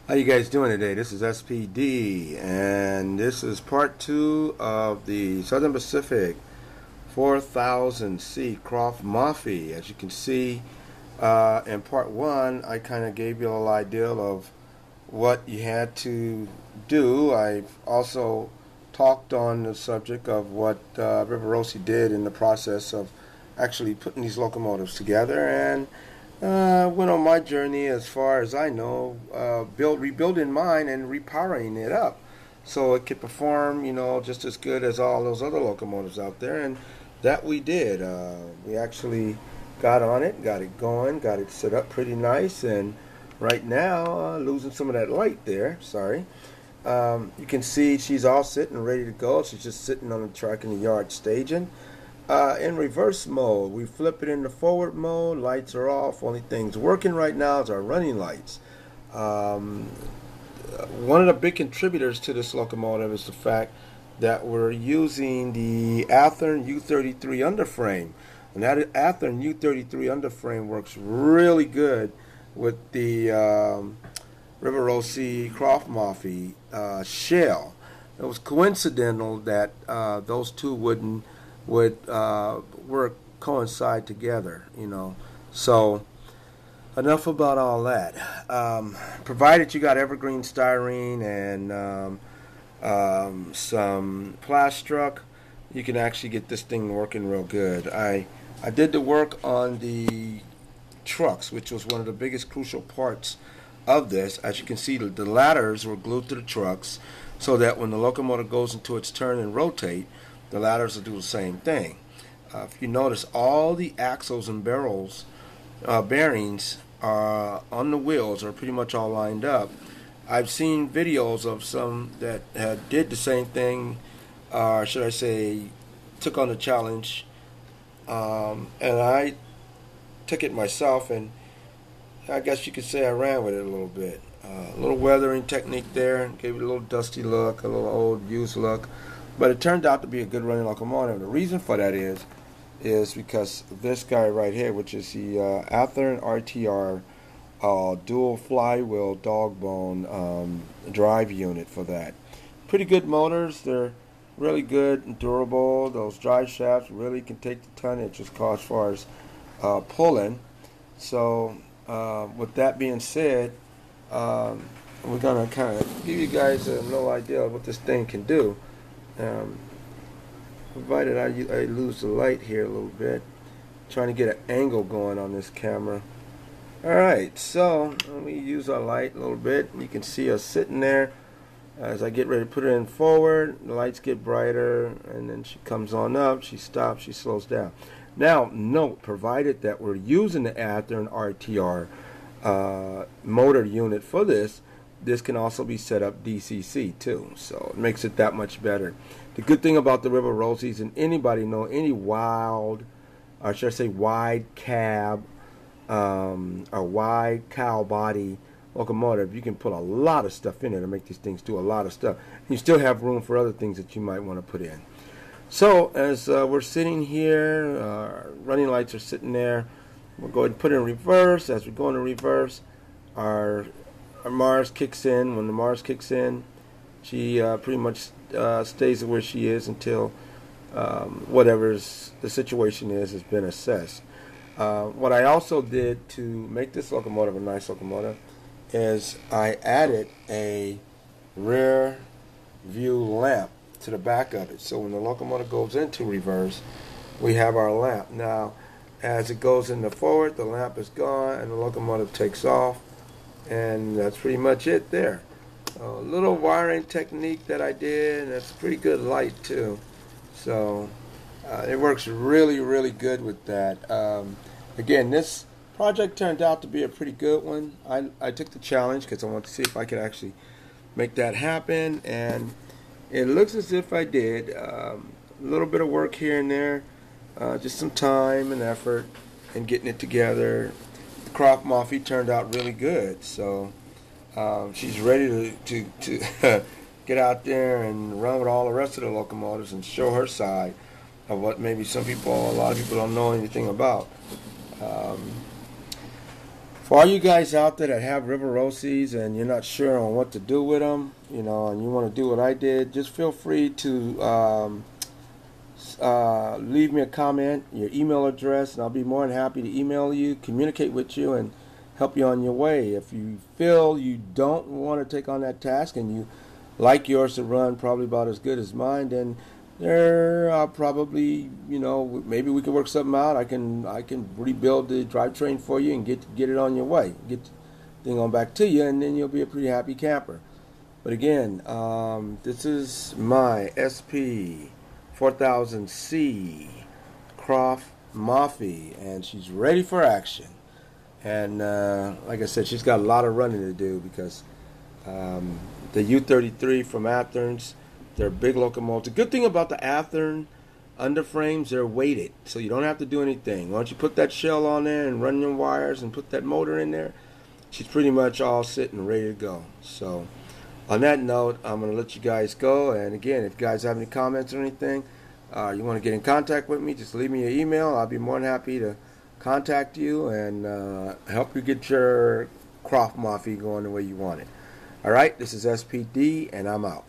How you guys doing today? This is SPD, and this is part 2 of the Southern Pacific 4000C Krauff Maffei. As you can see, in part 1, I kind of gave you a little idea of what you had to do. I've also talked on the subject of what Rossi did in the process of actually putting these locomotives together, and went on my journey as far as I know, rebuilding mine and repowering it up so it could perform, just as good as all those other locomotives out there. And that we did. We actually got on it, got it going, got it set up pretty nice, and right now, losing some of that light there, sorry. You can see she's all set and ready to go. She's just sitting on the track in the yard staging. In reverse mode, we flip it into forward mode. Lights are off. Only things working right now is our running lights. One of the big contributors to this locomotive is the fact that we're using the Athearn U33 underframe. And that Athearn U33 underframe works really good with the rossi Krauff Maffei shell. It was coincidental that those two would work coincide together, So enough about all that. Provided you got evergreen styrene and some plastruck, you can actually get this thing working real good. I did the work on the trucks, which was one of the biggest crucial parts of this. As you can see, the ladders were glued to the trucks so that when the locomotive goes into its turn and rotate, the ladders will do the same thing. If you notice, all the axles and barrels bearings on the wheels are pretty much all lined up. I've seen videos of some that did the same thing, or should I say, took on the challenge, and I took it myself, and I guess you could say I ran with it a little bit. A little weathering technique there, gave it a little dusty look, a little old used look, but it turned out to be a good running locomotive. The reason for that is because this guy right here, which is the Athearn RTR dual flywheel dog bone drive unit for that. Pretty good motors. They're really good and durable. Those drive shafts really can take the tonnage as far as pulling. So with that being said, we're going to kind of give you guys a little idea of what this thing can do. Provided I lose the light here a little bit, trying to get an angle going on this camera. Alright, so let me use our light a little bit. You can see us sitting there. As I get ready to put it in forward, the lights get brighter, and then she comes on up, she stops, she slows down. Now, note, provided that we're using the Athearn RTR motor unit for this, this can also be set up DCC too, so it makes it that much better. The good thing about the Rossis, and anybody know any wild, or should I say wide cab, or wide cow body locomotive, you can put a lot of stuff in it to make these things do a lot of stuff. And you still have room for other things that you might want to put in. So as we're sitting here, running lights are sitting there. We'll go ahead and put it in reverse. As we go into reverse, our Mars kicks in. When the Mars kicks in, she pretty much stays where she is until whatever the situation is has been assessed. What I also did to make this locomotive a nice locomotive is I added a rear view lamp to the back of it. So when the locomotive goes into reverse, we have our lamp. Now, as it goes into forward, the lamp is gone and the locomotive takes off. And that's pretty much it there. A little wiring technique that I did, and it's pretty good light too. So it works really, really good with that. Again, this project turned out to be a pretty good one. I took the challenge because I wanted to see if I could actually make that happen, and it looks as if I did. A little bit of work here and there, just some time and effort in getting it together. Krauff Maffei turned out really good, so she's ready to get out there and run with all the rest of the locomotives and show her side of what maybe a lot of people don't know anything about. For all you guys out there that have river rossis and you're not sure on what to do with them, you know, and you want to do what I did, just feel free to leave me a comment, your email address, and I'll be more than happy to email you, communicate with you, and help you on your way. If you feel you don't want to take on that task and you like yours to run probably about as good as mine, then I'll probably, you know, maybe we can work something out. I can rebuild the drivetrain for you and get it on your way, get the thing on back to you, and then you'll be a pretty happy camper. But again, this is my SP 4000C Krauff Maffei, and she's ready for action. And like I said, she's got a lot of running to do because the U33 from Athearn's, they're big locomotives. The good thing about the Athearn underframes, they're weighted, so you don't have to do anything. Once you put that shell on there and run your wires and put that motor in there, she's pretty much all set and ready to go. So on that note, I'm going to let you guys go. And again, if you guys have any comments or anything, you want to get in contact with me, just leave me an email. I'll be more than happy to contact you and help you get your Krauff Maffei going the way you want it. All right, this is SPD, and I'm out.